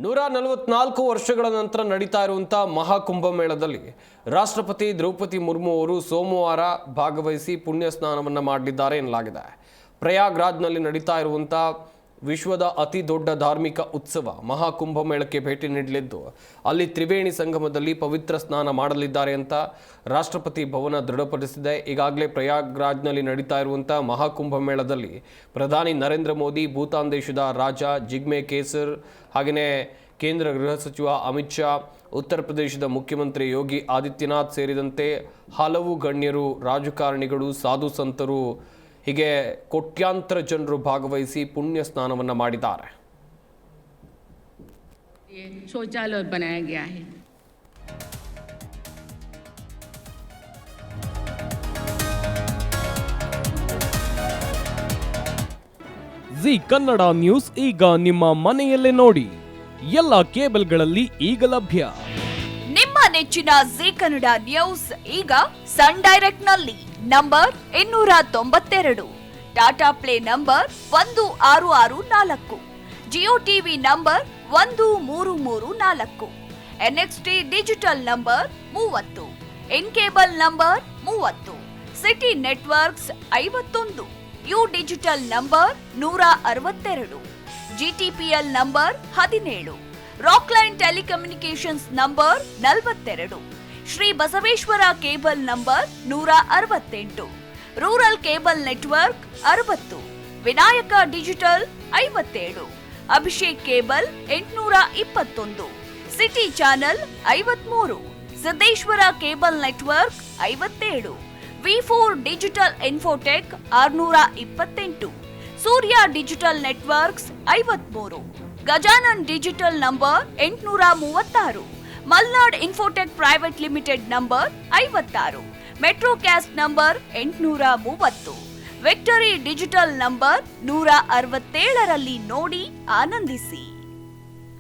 144 ವರ್ಷಗಳ ನಂತರ ನಡೀತಾ ಇರುವಂತಹ ಮಹಾಕುಂಭಮೇಳದಲ್ಲಿ ರಾಷ್ಟ್ರಪತಿ ದ್ರೌಪದಿ ಮುರ್ಮು ಅವರು ಸೋಮವಾರ ಭಾಗವಹಿಸಿ ಪುಣ್ಯ ಸ್ನಾನವನ್ನು ಮಾಡಲಿದ್ದಾರೆ ಎನ್ನಲಾಗಿದೆ. ಪ್ರಯಾಗ್ರಾಜ್ನಲ್ಲಿ ನಡೀತಾ ಇರುವಂತಹ ವಿಶ್ವದ ಅತಿ ದೊಡ್ಡ ಧಾರ್ಮಿಕ ಉತ್ಸವ ಮಹಾಕುಂಭಮೇಳಕ್ಕೆ ಭೇಟಿ ನೀಡಲಿದ್ದು ಅಲ್ಲಿ ತ್ರಿವೇಣಿ ಸಂಗಮದಲ್ಲಿ ಪವಿತ್ರ ಸ್ನಾನ ಮಾಡಲಿದ್ದಾರೆ ಅಂತ ರಾಷ್ಟ್ರಪತಿ ಭವನ ದೃಢಪಡಿಸಿದೆ. ಈಗಾಗಲೇ ಪ್ರಯಾಗ್ರಾಜ್ನಲ್ಲಿ ನಡೀತಾ ಇರುವಂತಹ ಮಹಾಕುಂಭಮೇಳದಲ್ಲಿ ಪ್ರಧಾನಿ ನರೇಂದ್ರ ಮೋದಿ, ಭೂತಾನ್ ದೇಶದ ರಾಜ ಜಿಗ್ಮೆ ಕೇಸರ್, ಹಾಗೆಯೇ ಕೇಂದ್ರ ಗೃಹ ಸಚಿವ ಅಮಿತ್ ಶಾ, ಉತ್ತರ ಪ್ರದೇಶದ ಮುಖ್ಯಮಂತ್ರಿ ಯೋಗಿ ಆದಿತ್ಯನಾಥ್ ಸೇರಿದಂತೆ ಹಲವು ಗಣ್ಯರು, ರಾಜಕಾರಣಿಗಳು, ಸಾಧು ಸಂತರು ಹೀಗೆ ಕೋಟ್ಯಾಂತರ ಜನರು ಭಾಗವಹಿಸಿ ಪುಣ್ಯ ಸ್ನಾನವನ್ನು ಮಾಡಿದ್ದಾರೆ. ಶೌಚಾಲಯ बनाया गया है. ಜಿ ಕನ್ನಡ ನ್ಯೂಸ್ ಈಗ ನಿಮ್ಮ ಮನೆಯಲ್ಲೇ ನೋಡಿ. ಎಲ್ಲ ಕೇಬಲ್ಗಳಲ್ಲಿ ಈಗ ಲಭ್ಯ. ನಿಮ್ಮ ನೆಚ್ಚಿನ ಜಿ ಕನ್ನಡ ನ್ಯೂಸ್ ಈಗ ಸನ್ ಡೈರೆಕ್ಟ್ ನಲ್ಲಿ number 292, Tata Play number 1664, Jio TV number 1334, NXT digital number 30, in cable number 30, city networks 51, U digital number 162, GTPL number 17, Rockline telecommunications number 42, Shri Basaveshwara cable number 168, rural cable network 60, Vinayaka digital 57, Abhishek cable 821, city channel 53, Siddeshwara cable network 57, ವಿ4 digital infotech 628, Surya digital networks 53, Gajanan digital number 836, Malnad infotech private limited number 56, Metrocast number 830, victory digital number 167ರಲ್ಲಿ ನೋಡಿ ಆನಂದಿಸಿ.